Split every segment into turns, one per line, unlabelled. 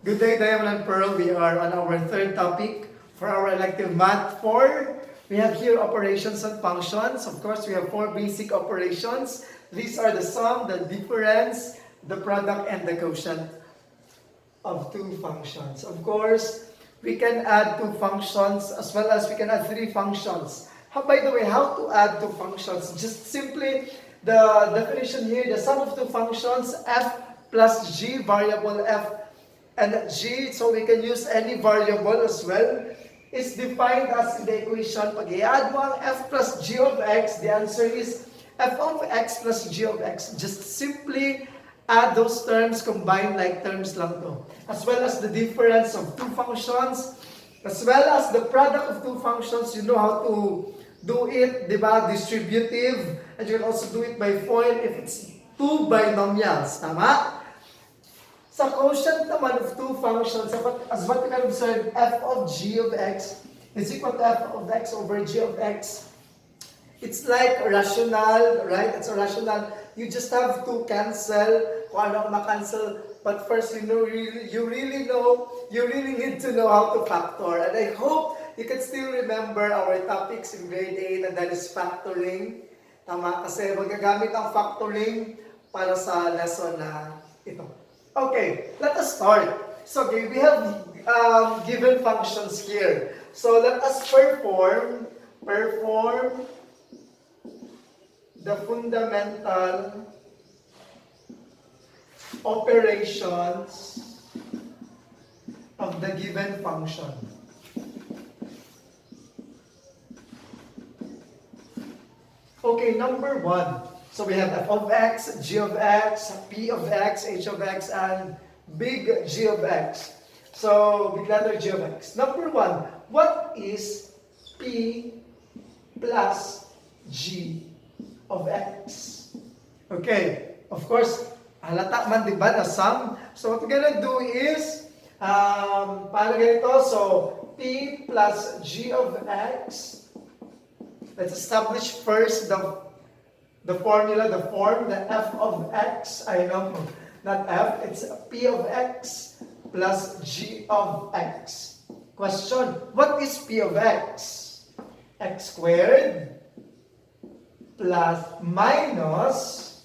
Good day, Diamond and Pearl. We are on our third topic for our elective Math 4. We have here operations and functions. Of course, we have four basic operations. These are the sum, the difference, the product, and the quotient of two functions. Of course, we can add two functions as well as we can add three functions. By the way, how to add two functions? Just simply the definition here, the sum of two functions, f plus g, variable f and g, so we can use any variable as well, is defined as in the equation. Pag i-add mo ang f plus g of x, the answer is f of x plus g of x. Just simply add those terms, combine like terms lang to. As well as the difference of two functions, as well as the product of two functions, you know how to do it, di ba? Distributive, and you can also do it by FOIL if it's two binomials, tama? Sa quotient naman of two functions, as what you can observe, f of g of x is equal to f of x over g of x. It's like rational, right? It's a rational. You just have to cancel kung ano ma-cancel. But first, you really need to know how to factor. And I hope you can still remember our topics in grade 8, and that is factoring. Tama? Kasi magagamit ang factoring para sa lesson na ito. Okay, let us start. So, okay, we have given functions here. So, let us perform the fundamental operations of the given function. Okay, number one. So we have f of x, g of x, p of x, h of x, and big G of x. So, big letter G of x. Number one, what is p plus g of x? Okay, of course, halata man diba na sum? So, what we're gonna do is, paano ganito? So, p plus g of x. Let's establish first the formula, the form, the f of x, I know, not f, it's p of x plus g of x. Question, what is p of x? X squared plus minus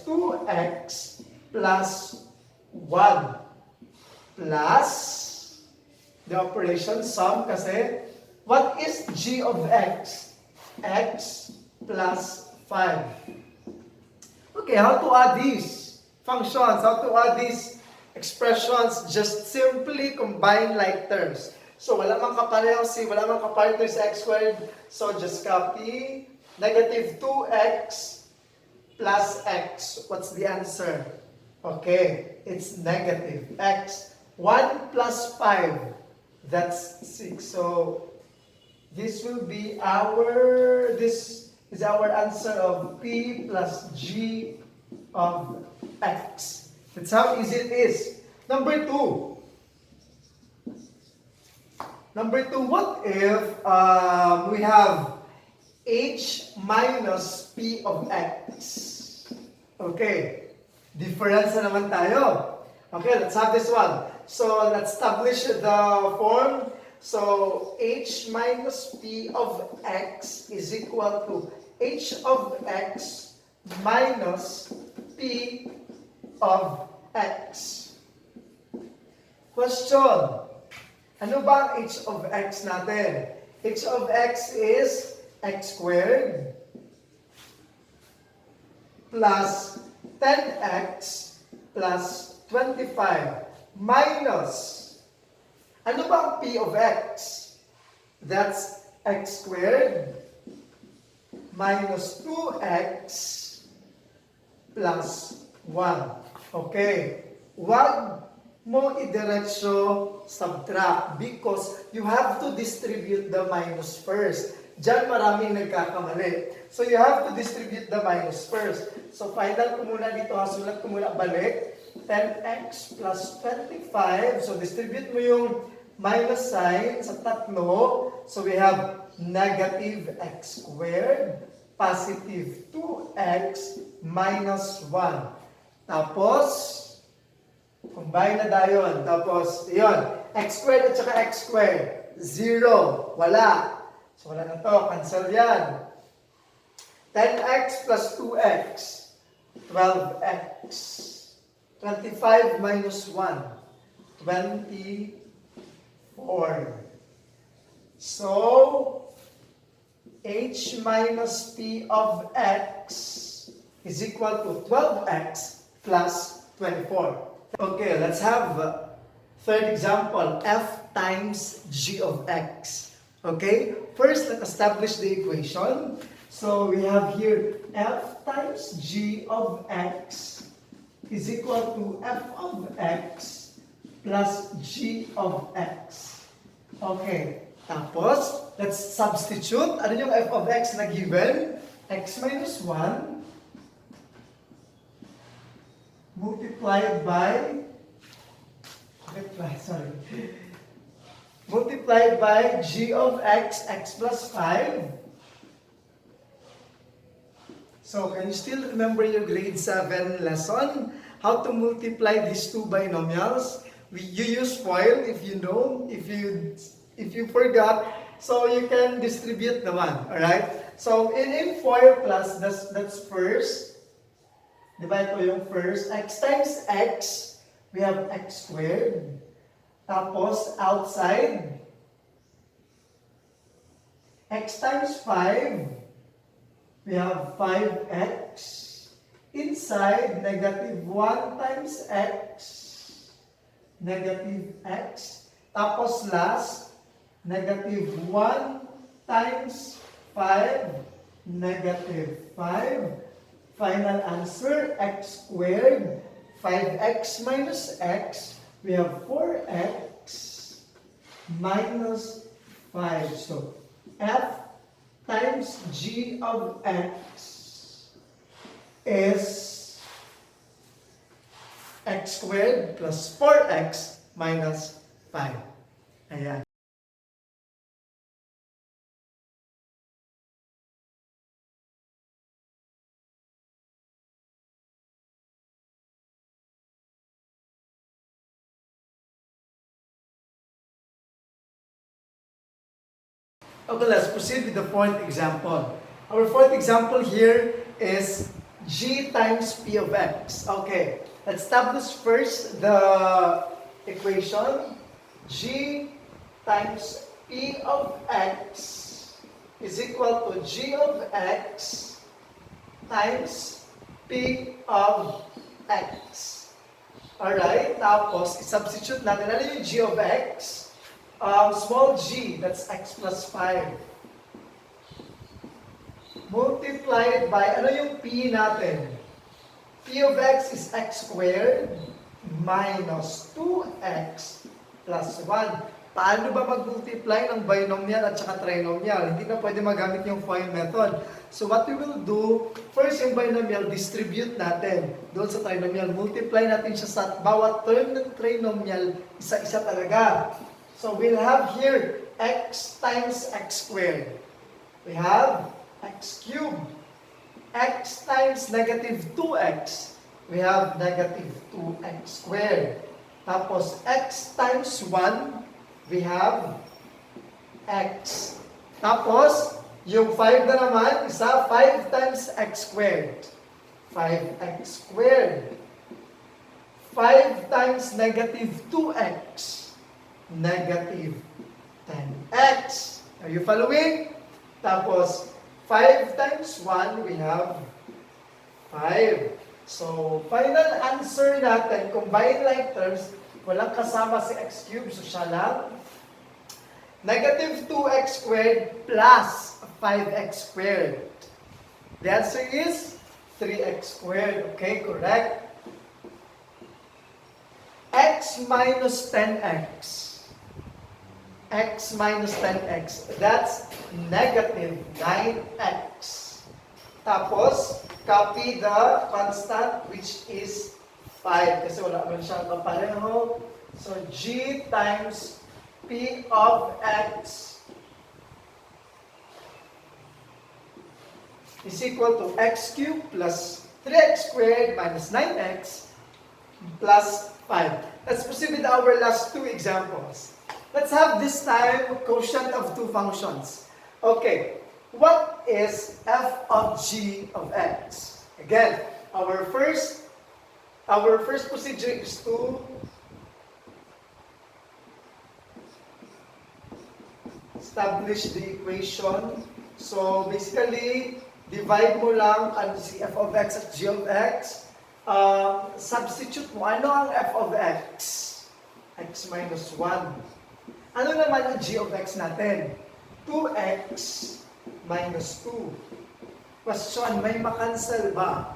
2x plus 1 plus the operation sum kasi what is g of x? X plus 5. Okay, how to add these functions? How to add these expressions? Just simply combine like terms. So, wala mang kapareho wala mang kapartner sa x squared. So, just copy negative 2x plus x. What's the answer? Okay, it's negative x. 1 plus 5, that's 6. So, this will be this is our answer of p plus g of x. That's how easy it is. Number two, what if we have h minus p of x? Okay, difference na naman tayo. Okay, let's have this one. So, let's establish the form. So, h minus p of x is equal to h of x minus p of x. Question, ano ba ang h of x natin? H of x is x squared plus 10x plus 25 minus, ano ba ang p of x? That's x squared minus 2x plus 1. Okay. Huwag mo idiretso subtract because you have to distribute the minus first. Diyan maraming nagkakamali. So you have to distribute the minus first. So final ko muna dito, sulat ko muna balik. 10x plus 25. So distribute mo yung minus sign sa tatlo. So we have negative x squared, positive 2x minus 1. Tapos, Combine na dayon. Tapos, yun. X squared at saka x squared. 0. Wala. So, wala na to. Cancel yan. 10x plus 2x. 12x. 25 minus 1. 24. So, h minus p of x is equal to 12x plus 24. Okay, let's have third example, f times g of x. Okay, first let's establish the equation. So we have here f times g of x is equal to f of x plus g of x. Okay, tapos let's substitute. Ano yung f of x na given? X minus 1 multiplied by g of x, x plus 5. So, can you still remember your grade 7 lesson? How to multiply these two binomials? You use FOIL if you know, if you forgot, so you can distribute naman, alright? So, in FOIL class, that's first. Divide ko yung first. X times x, we have x squared. Tapos, outside, x times 5, we have 5x. Inside, negative 1 times x, negative x. Tapos last, negative 1 times 5, negative 5. Final answer, x squared, 5x minus x, we have 4x minus 5. So, f times g of x is x squared plus 4x minus 5. Ayan. Okay, let's proceed with the fourth example. Our fourth example here is g times p of x. Okay, let's establish first the equation. G times p of x is equal to g of x times p of x. Alright, tapos i-substitute natin. Ano yung g of x? Small g, that's x plus 5. Multiplied by, ano yung p natin? P of x is x squared minus 2x plus 1. Paano ba mag-multiply ng binomial at saka trinomial? Hindi na pwede magamit yung FOIL method. So what we will do, first yung binomial, distribute natin. Doon sa trinomial, multiply natin siya sa bawat term ng trinomial, isa-isa talaga. So we'll have here x times x squared. We have x cubed. X times negative 2x. We have negative 2x squared. Tapos x times 1, we have x. Tapos, yung 5 na naman, isa, 5 times x squared. 5x squared. 5 times negative 2x. Negative 10x. Are you following? Tapos, 5 times 1, we have 5. So, final answer natin, combined like terms, walang kasama si x cubed, so siya lang. Negative 2x squared plus 5x squared. The answer is 3x squared. Okay, correct. X minus 10x. X minus 10x. That's negative 9x. Tapos, copy the constant which is 5. Kasi wala man siyang kapareho. So, g times p of x is equal to x cubed plus 3x squared minus 9x plus 5. Let's proceed with our last two examples. Let's have this time quotient of two functions. Okay, what is f of g of x? Again, our first procedure is to establish the equation. So basically, divide mo lang ang si f of x at g of x. Substitute mo. Ano ang f of x? X minus 1. Ano naman ang g of x natin? 2x minus 2. Question, may makancel ba?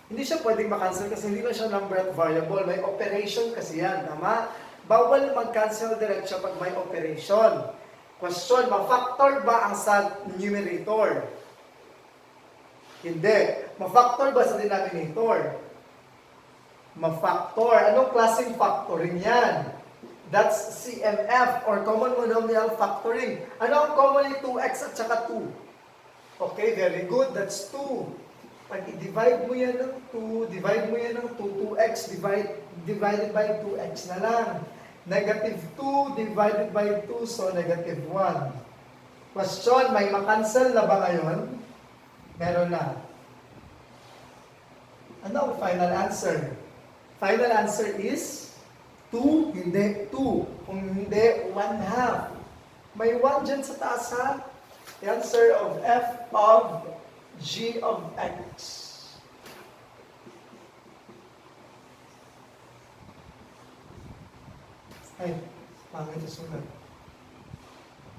Hindi siya pwedeng makancel kasi hindi na siya number at variable. May operation kasi yan, tama? Bawal mag-cancel diretso pag may operation. Question, ma-factor ba ang sa numerator? Hindi. Ma-factor ba sa denominator? Ma-factor. Anong klaseng factoring yan? That's CMF or common monomial factoring. Ano ang commonly 2x at saka 2? Okay, very good. That's 2. Pag i-divide mo yan ng 2, divide mo yan ng 2, 2x divided by 2x na lang. Negative 2 divided by 2, so negative 1. Question, may makancel na ba ngayon? Meron na. Ano ang final answer? Final answer is 2, hindi 2. Kung hindi, 1/2. May 1 dyan sa taas ha. The answer of f of g of x. Ay, pangit yung sulat.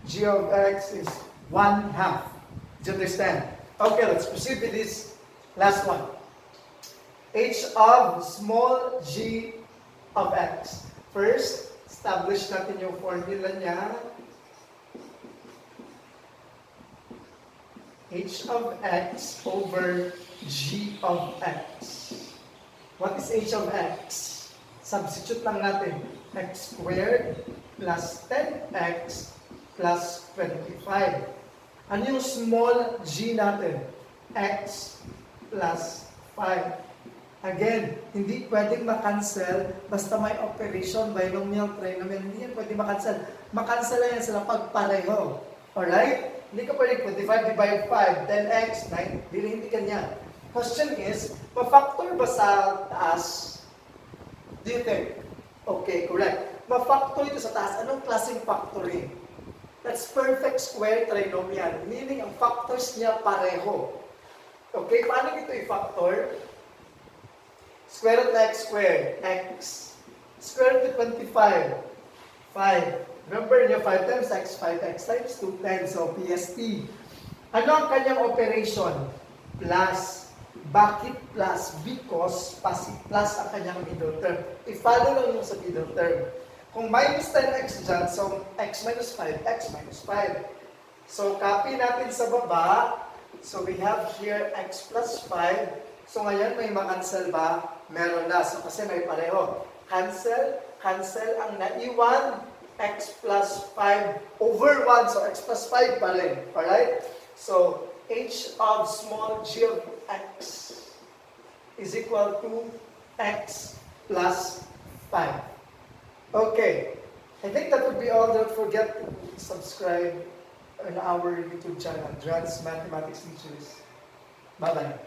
G of x is 1/2. Do you understand? Okay, let's proceed with this last one. H of small g of x. First, establish natin yung formula niya. H of x over g of x. What is h of x? Substitute lang natin. X squared plus 10x plus 25. Ano yung small g natin? X plus 5. Again, hindi pwedeng makancel basta may operation, binomial, trinomial. Hindi yan pwedeng makancel. Makancel lang yan sila pag pareho. Alright? Hindi ka pwedeng 25 divide 5, 10x, 9. Hindi ganyan. Question is, ma-factor ba sa taas? Do you think? Okay, correct. Ma-factor ito sa taas. Anong klaseng factoring? That's perfect square trinomial. Meaning, ang factors niya pareho. Okay, paano ito i-factor? Square root of x squared, x. Square root of 25, 5. Remember niyo, 5 times x, 5x times 2, 10. So, PST. Ano ang kanyang operation? Plus. Bakit plus? Because plus ang kanyang middle term. I-follow lang yung sa middle term. Kung minus 10x dyan, so x minus 5, x minus 5. So, copy natin sa baba. So, we have here x plus 5. So, ngayon may makancel ba? Meron na. So, kasi may pareho. Cancel. Ang naiwan, x plus 5 over 1. So, x plus 5 pa rin. Alright? So, h of small g of x is equal to x plus 5. Okay. I think that would be all. Don't forget to subscribe on our YouTube channel, Advanced Mathematics Teachers. Bye-bye.